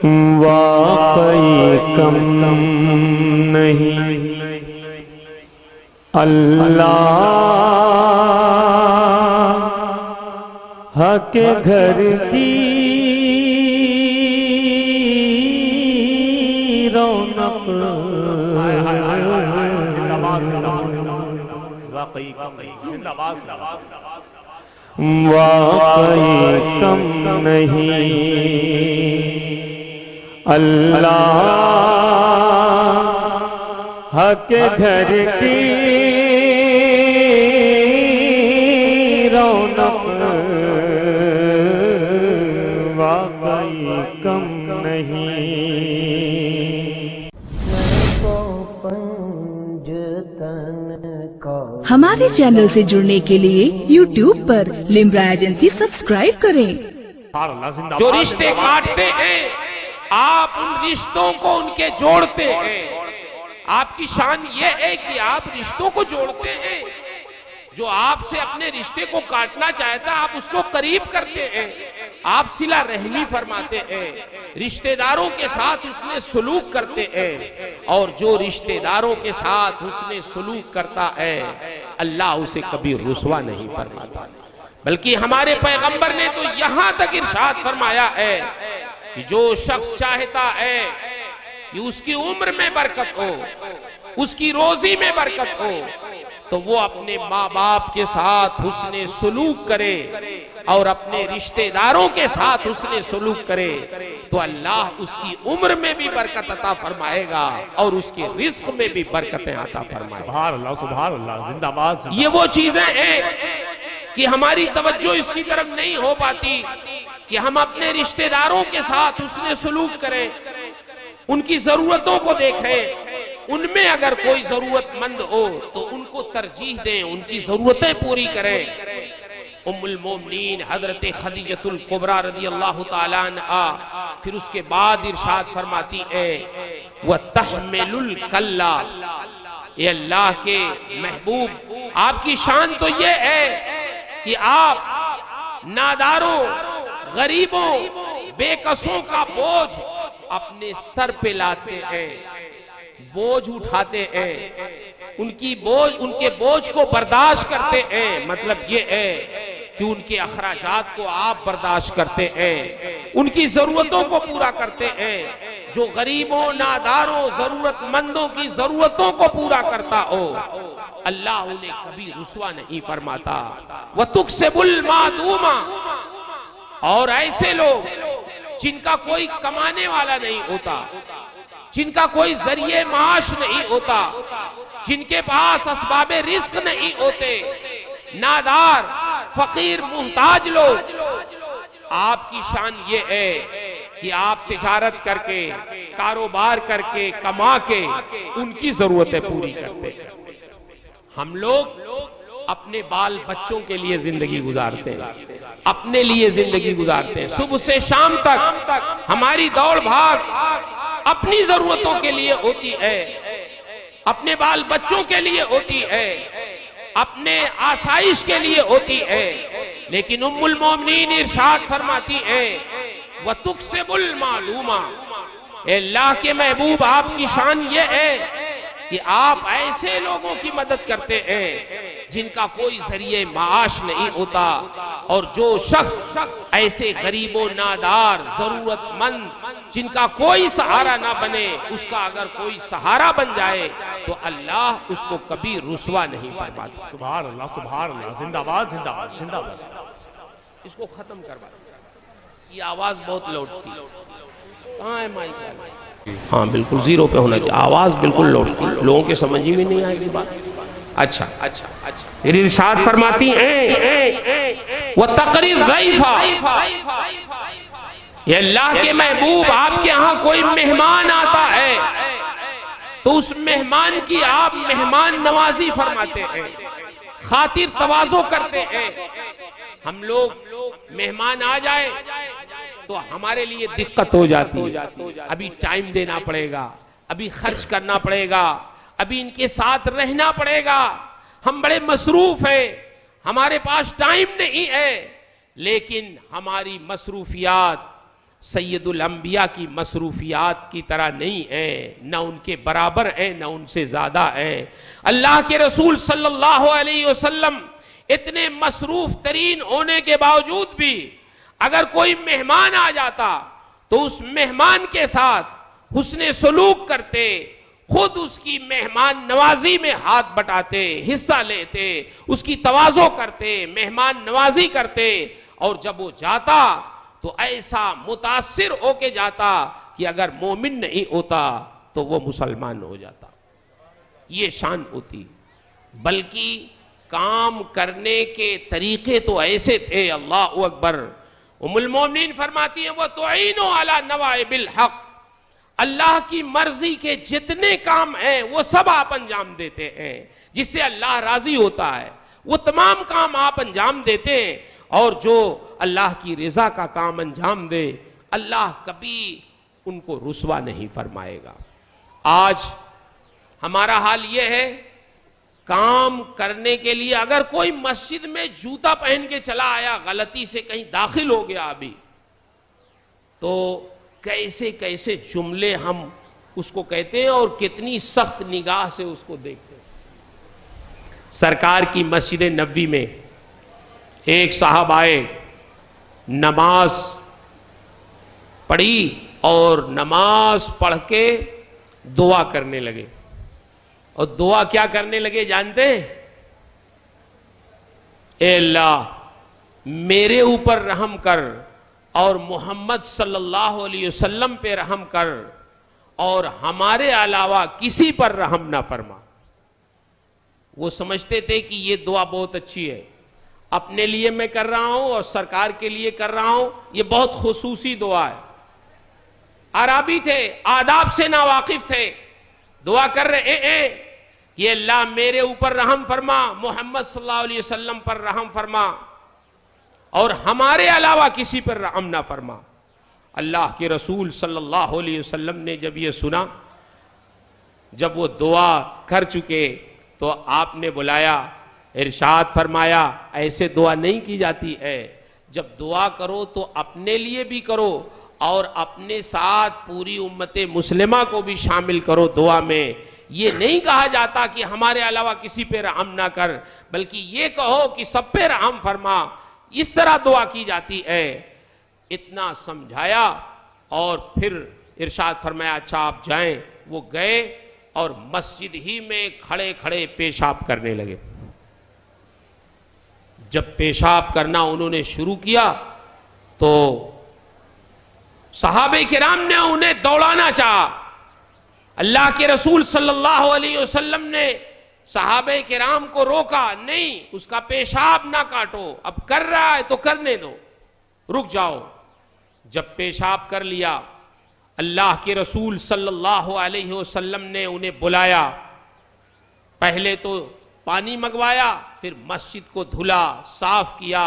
واقعی کم نہیں اللہ کے گھر کی رونق واقعی کم نہیں اللہ کے گھر کی رونق واقعی کم نہیں۔ ہمارے چینل سے جڑنے کے لیے یوٹیوب پر لمرا ایجنسی سبسکرائب کریں۔ جو رشتے کاٹتے ہیں آپ ان رشتوں کو ان کے جوڑتے ہیں۔ آپ کی شان یہ ہے کہ آپ رشتوں کو جوڑتے ہیں۔ جو آپ سے اپنے رشتے کو کاٹنا چاہتا آپ اس کو قریب کرتے ہیں۔ آپ صلہ رحمی فرماتے ہیں، رشتہ داروں کے ساتھ حسن سلوک کرتے ہیں، اور جو رشتہ داروں کے ساتھ حسن سلوک کرتا ہے اللہ اسے کبھی رسوا نہیں فرماتا، بلکہ ہمارے پیغمبر نے تو یہاں تک ارشاد فرمایا ہے کہ جو شخص چاہتا ہے کہ اس کی عمر میں برکت ہو، اس کی روزی میں برکت ہو، تو وہ اپنے ماں باپ کے ساتھ حسن سلوک کرے اور اپنے رشتہ داروں کے ساتھ حسن سلوک کرے، تو اللہ اس کی عمر میں بھی برکت عطا فرمائے گا اور اس کے رزق میں بھی برکتیں عطا فرمائے گا۔ سبحان اللہ، زندہ باد۔ یہ وہ چیزیں ہیں کہ ہماری توجہ اس کی طرف نہیں ہو پاتی کہ ہم اپنے رشتہ داروں کے ساتھ حسن سلوک کریں، ان کی ضرورتوں کو دیکھیں، ان میں اگر کوئی ضرورت مند ہو تو ان کو ترجیح دیں، ان کی ضرورتیں پوری کریں۔ ام المومنین حضرت خدیجۃ الکبریٰ رضی اللہ تعالیٰ عنہا پھر اس کے بعد ارشاد فرماتی ہے وَتَحْمِلُ الْكَلَّا، اے اللہ کے محبوب آپ کی شان تو یہ ہے کہ آپ ناداروں، غریبوں، بے کسوں کا بوجھ اپنے سر پہ لاتے ہیں، بوجھ اٹھاتے ہیں، ان کے بوجھ کو برداشت کرتے ہیں۔ مطلب یہ ہے کہ ان کے اخراجات کو آپ برداشت کرتے ہیں، ان کی ضرورتوں کو پورا کرتے ہیں۔ جو غریبوں، ناداروں، ضرورت مندوں کی ضرورتوں کو پورا کرتا ہو اللہ انہیں کبھی رسوا نہیں فرماتا۔ وَتُكْسِبُ الْمَعْدُومَ، اور ایسے لوگ جن کا کوئی کمانے والا نہیں ہوتا، جن کا کوئی ذریعہ معاش نہیں ہوتا، جن کے پاس اسباب رزق نہیں ہوتے، نادار، فقیر، محتاج لوگ، آپ کی شان یہ ہے کہ آپ تجارت کر کے، کاروبار کر کے، کما کے ان کی ضرورتیں پوری کرتے ہیں۔ ہم لوگ اپنے بال بچوں کے لیے زندگی گزارتے ہیں، اپنے لیے زندگی گزارتے ہیں، صبح سے شام تک ہماری دوڑ بھاگ اپنی ضرورتوں کے لیے ہوتی ہے، اپنے بال بچوں کے لیے ہوتی ہے، اپنے آسائش کے لیے ہوتی ہے، لیکن ام المومنین ارشاد فرماتی ہے وَتُكْسِبُ الْمَعْلُومَ، اے اللہ کے محبوب آپ کی شان یہ ہے کہ آپ ایسے لوگوں کی مدد کرتے ہیں جن کا کوئی ذریعہ معاش نہیں ہوتا، اور جو شخص ایسے غریب و نادار، ضرورت مند، جن کا کوئی سہارا نہ بنے، اس کا اگر کوئی سہارا بن جائے تو اللہ اس کو کبھی رسوا نہیں فرماتا۔ سبحان اللہ، سبحان اللہ، زندہ باد، زندہ باد، زندہ باد۔ اس کو ختم کروا، یہ آواز بہت لوٹتی، کہاں ہے مائک؟ ہاں بالکل زیرو پہ ہونا چاہیے، آواز بالکل لوٹتی، لوگوں کے سمجھ ہی نہیں آئے گی بات۔ اچھا پھر ارشاد فرماتی ہیں وَتَقْرِي الضَّيْفَ، یہ اللہ کے محبوب آپ کے ہاں کوئی مہمان آتا ہے تو اس مہمان کی آپ مہمان نوازی فرماتے ہیں، خاطر تواضع کرتے ہیں۔ ہم لوگ مہمان آ جائے تو ہمارے لیے دقت ہو جاتی ہے، ابھی ٹائم دینا پڑے گا، ابھی خرچ کرنا پڑے گا، ابھی ان کے ساتھ رہنا پڑے گا، ہم بڑے مصروف ہیں، ہمارے پاس ٹائم نہیں ہے۔ لیکن ہماری مصروفیات سید الانبیاء کی مصروفیات کی طرح نہیں ہیں، نہ ان کے برابر ہیں، نہ ان سے زیادہ ہیں۔ اللہ کے رسول صلی اللہ علیہ وسلم اتنے مصروف ترین ہونے کے باوجود بھی اگر کوئی مہمان آ جاتا تو اس مہمان کے ساتھ حسن سلوک کرتے، خود اس کی مہمان نوازی میں ہاتھ بٹاتے، حصہ لیتے، اس کی تواضع کرتے، مہمان نوازی کرتے، اور جب وہ جاتا تو ایسا متاثر ہو کے جاتا کہ اگر مومن نہیں ہوتا تو وہ مسلمان ہو جاتا۔ یہ شان ہوتی، بلکہ کام کرنے کے طریقے تو ایسے تھے، اللہ اکبر۔ ام المومنین فرماتی ہیں وَتُعِينُ عَلَى نَوَائِبِ الْحَقِّ، اللہ کی مرضی کے جتنے کام ہیں وہ سب آپ انجام دیتے ہیں، جس سے اللہ راضی ہوتا ہے وہ تمام کام آپ انجام دیتے ہیں، اور جو اللہ کی رضا کا کام انجام دے اللہ کبھی ان کو رسوا نہیں فرمائے گا۔ آج ہمارا حال یہ ہے، کام کرنے کے لیے اگر کوئی مسجد میں جوتا پہن کے چلا آیا، غلطی سے کہیں داخل ہو گیا ابھی، تو کیسے کیسے جملے ہم اس کو کہتے ہیں اور کتنی سخت نگاہ سے اس کو دیکھتے ہیں۔ سرکار کی مسجد نبوی میں ایک صاحب آئے، نماز پڑھی اور نماز پڑھ کے دعا کرنے لگے، اور دعا کیا کرنے لگے جانتے ہیں؟ اے اللہ میرے اوپر رحم کر اور محمد صلی اللہ علیہ وسلم پہ رحم کر، اور ہمارے علاوہ کسی پر رحم نہ فرما۔ وہ سمجھتے تھے کہ یہ دعا بہت اچھی ہے، اپنے لیے میں کر رہا ہوں اور سرکار کے لیے کر رہا ہوں، یہ بہت خصوصی دعا ہے۔ عربی تھے، آداب سے ناواقف تھے، دعا کر رہے ہیں کہ اللہ میرے اوپر رحم فرما، محمد صلی اللہ علیہ وسلم پر رحم فرما، اور ہمارے علاوہ کسی پر رحم نہ فرما۔ اللہ کے رسول صلی اللہ علیہ وسلم نے جب یہ سنا، جب وہ دعا کر چکے تو آپ نے بلایا، ارشاد فرمایا ایسے دعا نہیں کی جاتی ہے، جب دعا کرو تو اپنے لیے بھی کرو اور اپنے ساتھ پوری امت مسلمہ کو بھی شامل کرو دعا میں۔ یہ نہیں کہا جاتا کہ ہمارے علاوہ کسی پہ رحم نہ کر، بلکہ یہ کہو کہ سب پہ رحم فرما، اس طرح دعا کی جاتی ہے۔ اتنا سمجھایا اور پھر ارشاد فرمایا اچھا آپ جائیں۔ وہ گئے اور مسجد ہی میں کھڑے کھڑے پیشاب کرنے لگے۔ جب پیشاب کرنا انہوں نے شروع کیا تو صحابہ کرام نے انہیں دوڑانا چاہا۔ اللہ کے رسول صلی اللہ علیہ وسلم نے صحابہ کرام کو روکا، نہیں اس کا پیشاب نہ کاٹو، اب کر رہا ہے تو کرنے دو، رک جاؤ۔ جب پیشاب کر لیا، اللہ کے رسول صلی اللہ علیہ وسلم نے انہیں بلایا، پہلے تو پانی منگوایا، پھر مسجد کو دھلا، صاف کیا،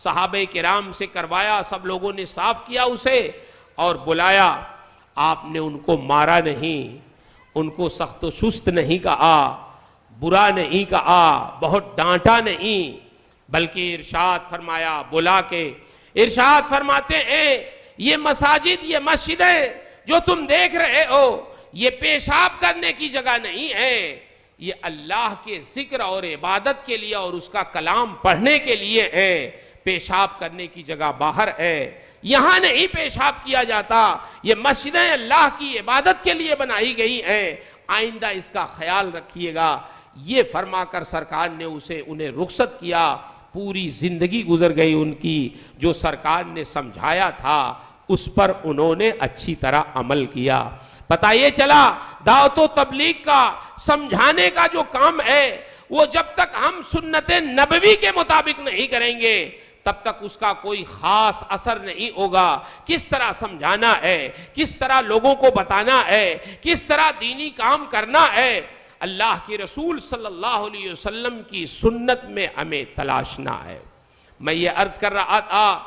صحابہ کرام سے کروایا، سب لوگوں نے صاف کیا اسے اور بلایا۔ آپ نے ان کو مارا نہیں، ان کو سخت و سست نہیں کہا، برا نہیں کہا، بہت ڈانٹا نہیں، بلکہ ارشاد فرمایا، بلا کے ارشاد فرماتے ہیں یہ مساجد، یہ مسجدیں جو تم دیکھ رہے ہو یہ پیشاب کرنے کی جگہ نہیں ہے، یہ اللہ کے ذکر اور عبادت کے لیے اور اس کا کلام پڑھنے کے لیے ہے، پیشاب کرنے کی جگہ باہر ہے، یہاں نہیں پیشاب کیا جاتا، یہ مسجدیں اللہ کی عبادت کے لیے بنائی گئی ہیں، آئندہ اس کا خیال رکھیے گا۔ یہ فرما کر سرکار نے انہیں رخصت کیا۔ پوری زندگی گزر گئی ان کی، جو سرکار نے سمجھایا تھا اس پر انہوں نے اچھی طرح عمل کیا۔ پتہ یہ چلا دعوت و تبلیغ کا، سمجھانے کا جو کام ہے وہ جب تک ہم سنت نبوی کے مطابق نہیں کریں گے تب تک اس کا کوئی خاص اثر نہیں ہوگا۔ کس طرح سمجھانا ہے، کس طرح لوگوں کو بتانا ہے، کس طرح دینی کام کرنا ہے، اللہ کے رسول صلی اللہ علیہ وسلم کی سنت میں ہمیں تلاشنا ہے۔ میں یہ عرض کر رہا تھا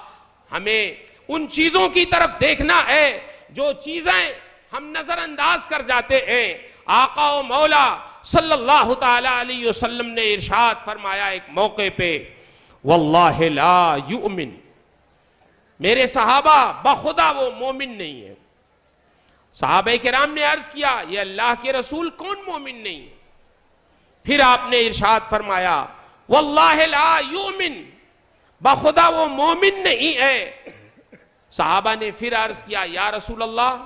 ہمیں ان چیزوں کی طرف دیکھنا ہے جو چیزیں ہم نظر انداز کر جاتے ہیں۔ آقا و مولا صلی اللہ تعالی علیہ وسلم نے ارشاد فرمایا ایک موقع پہ، واللہ لا یؤمن میرے صحابہ بخدا وہ مومن نہیں ہے. صحابہ کرام نے عرض کیا یہ اللہ کے رسول کون مومن نہیں ہے؟ پھر آپ نے ارشاد فرمایا واللہ لا یؤمن، بخدا وہ مومن نہیں ہے. صحابہ نے پھر عرض کیا یا رسول اللہ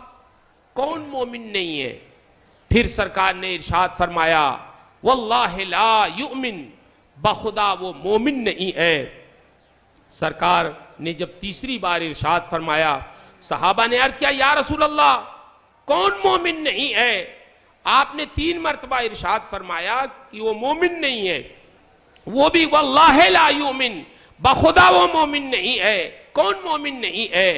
کون مومن نہیں ہے؟ پھر سرکار نے ارشاد فرمایا واللہ لا یؤمن، بخدا وہ مومن نہیں ہے. سرکار نے جب تیسری بار ارشاد فرمایا، صحابہ نے عرض کیا یا رسول اللہ کون مومن نہیں ہے؟ آپ نے 3 مرتبہ ارشاد فرمایا کہ وہ مومن نہیں ہے، وہ بھی واللہ لا یؤمن، بخدا وہ مومن نہیں ہے. کون مومن نہیں ہے؟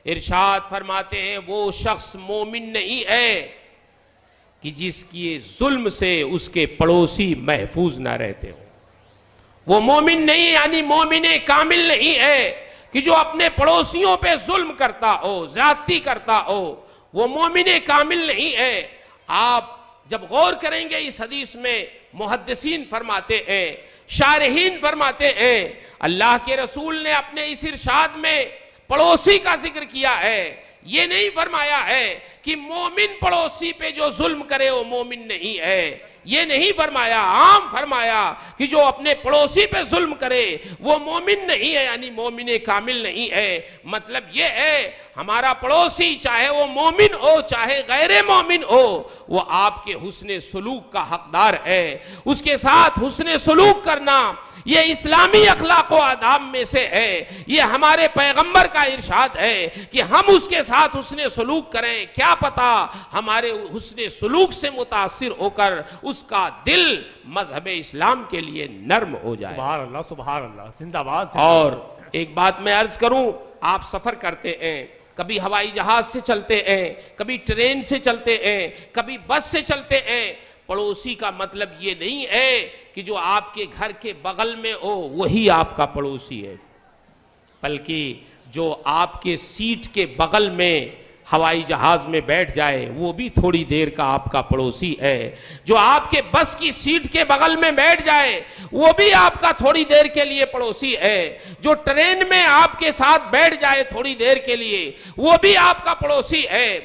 ارشاد فرماتے ہیں وہ شخص مومن نہیں ہے کہ جس کی ظلم سے اس کے پڑوسی محفوظ نہ رہتے ہوں. وہ مومن نہیں یعنی مومن کامل نہیں ہے کہ جو اپنے پڑوسیوں پہ ظلم کرتا ہو، زیادتی کرتا ہو. وہ مومن کامل نہیں ہے. آپ جب غور کریں گے اس حدیث میں محدثین فرماتے ہیں، شارحین فرماتے ہیں، اللہ کے رسول نے اپنے اس ارشاد میں پڑوسی کا ذکر کیا ہے. یہ نہیں فرمایا ہے کہ مومن پڑوسی پہ جو ظلم کرے وہ مومن نہیں ہے. یہ نہیں فرمایا، عام فرمایا کہ جو اپنے پڑوسی پہ ظلم کرے وہ مومن نہیں ہے یعنی مومن کامل نہیں ہے. مطلب یہ ہے ہمارا پڑوسی چاہے وہ مومن ہو چاہے غیر مومن ہو، وہ آپ کے حسن سلوک کا حقدار ہے. اس کے ساتھ حسن سلوک کرنا یہ اسلامی اخلاق و آداب میں سے ہے. یہ ہمارے پیغمبر کا ارشاد ہے کہ ہم اس کے ساتھ حسن سلوک کریں. کیا پتا ہمارے حسن سلوک سے متاثر ہو کر اس کا دل مذہب اسلام کے لیے نرم ہو جائے. سبحان اللہ سبحان اللہ، زندہ باد. اور ایک بات میں عرض کروں، آپ سفر کرتے ہیں، کبھی ہوائی جہاز سے چلتے ہیں، کبھی ٹرین سے چلتے ہیں، کبھی بس سے چلتے ہیں. پڑوسی کا مطلب یہ نہیں ہے کہ جو آپ کے گھر کے بغل میں ہو وہی آپ کا پڑوسی ہے، بلکہ جو آپ کے سیٹ کے بغل میں ہوائی جہاز میں بیٹھ جائے وہ بھی تھوڑی دیر کا آپ کا پڑوسی ہے. جو آپ کے بس کی سیٹ کے بغل میں بیٹھ جائے وہ بھی آپ کا تھوڑی دیر کے لیے پڑوسی ہے. جو ٹرین میں آپ کے ساتھ بیٹھ جائے تھوڑی دیر کے لیے وہ بھی آپ کا پڑوسی ہے.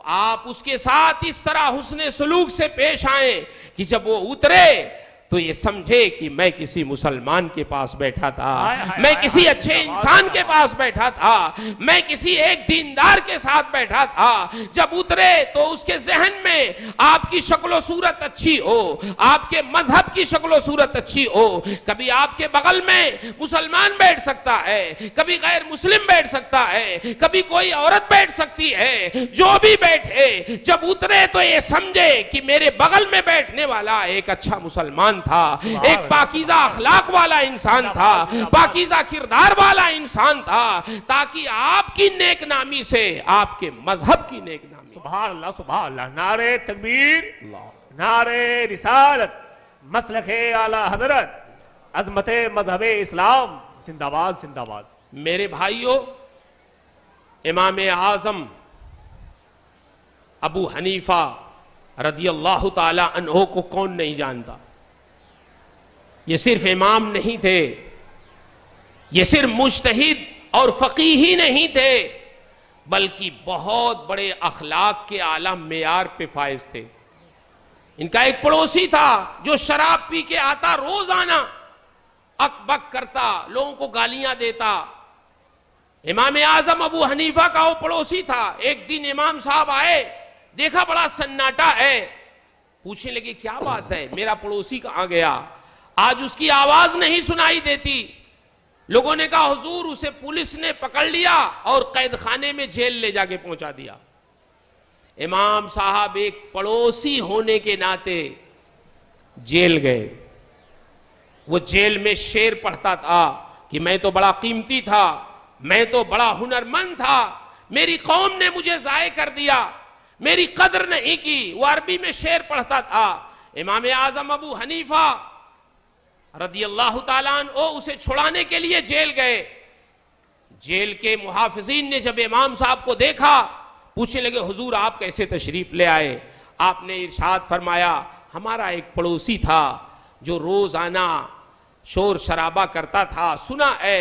آپ اس کے ساتھ اس طرح حسن سلوک سے پیش آئیں کہ جب وہ اترے تو یہ سمجھے کہ میں کسی مسلمان کے پاس بیٹھا تھا، میں کسی اچھے انسان کے پاس بیٹھا تھا، میں کسی ایک دیندار کے ساتھ بیٹھا تھا. جب اترے تو اس کے ذہن میں آپ کی شکل و صورت اچھی ہو، آپ کے مذہب کی شکل و صورت اچھی ہو. کبھی آپ کے بغل میں مسلمان بیٹھ سکتا ہے، کبھی غیر مسلم بیٹھ سکتا ہے، کبھی کوئی عورت بیٹھ سکتی ہے. جو بھی بیٹھے جب اترے تو یہ سمجھے کہ میرے بغل میں بیٹھنے والا ایک اچھا مسلمان تھا، ایک پاکیزہ اخلاق والا انسان تھا، پاکیزہ کردار والا انسان تھا، تاکہ آپ کی نیک نامی سے آپ کے مذہب کی نیک نامی. سبحان اللہ سبحان اللہ. نعرہ تکبیر، نعرہ رسالت، مسلک اعلی حضرت، عظمت مذہب اسلام، زندہ باد زندہ باد. میرے بھائیوں، امام اعظم ابو حنیفہ رضی اللہ تعالی عنہ کو کون نہیں جانتا؟ یہ صرف امام نہیں تھے، یہ صرف مجتہد اور فقیہ ہی نہیں تھے، بلکہ بہت بڑے اخلاق کے اعلیٰ معیار پہ فائز تھے. ان کا ایک پڑوسی تھا جو شراب پی کے آتا، روزانہ اک بک کرتا، لوگوں کو گالیاں دیتا. امام اعظم ابو حنیفہ کا وہ پڑوسی تھا. ایک دن امام صاحب آئے، دیکھا بڑا سناٹا ہے، پوچھنے لگے کیا بات ہے، میرا پڑوسی کہاں گیا؟ آج اس کی آواز نہیں سنائی دیتی. لوگوں نے کہا حضور اسے پولیس نے پکڑ لیا اور قید خانے میں جیل لے جا کے پہنچا دیا. امام صاحب ایک پڑوسی ہونے کے ناطے جیل گئے. وہ جیل میں شعر پڑھتا تھا کہ میں تو بڑا قیمتی تھا، میں تو بڑا ہنرمند تھا، میری قوم نے مجھے ضائع کر دیا، میری قدر نہیں کی. وہ عربی میں شعر پڑھتا تھا. امام اعظم ابو حنیفہ رضی اللہ تعالیٰ عنہ اسے چھڑانے کے لیے جیل گئے. جیل کے محافظین نے جب امام صاحب کو دیکھا پوچھنے لگے حضور آپ کیسے تشریف لے آئے؟ آپ نے ارشاد فرمایا ہمارا ایک پڑوسی تھا جو روزانہ شور شرابہ کرتا تھا، سنا ہے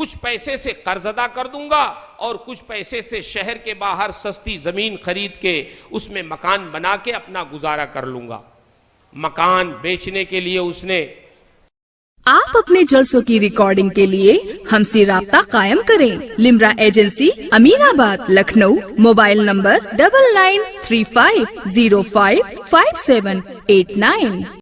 کچھ پیسے سے قرض ادا کر دوں گا اور کچھ پیسے سے شہر کے باہر سستی زمین خرید کے اس میں مکان بنا کے اپنا گزارا کر لوں گا. مکان بیچنے کے لیے اس نے آپ اپنے جلسوں کی ریکارڈنگ کے لیے ہم سے رابطہ قائم کریں. لمرا ایجنسی، امین آباد، لکھنؤ. Mobile number 9935055789.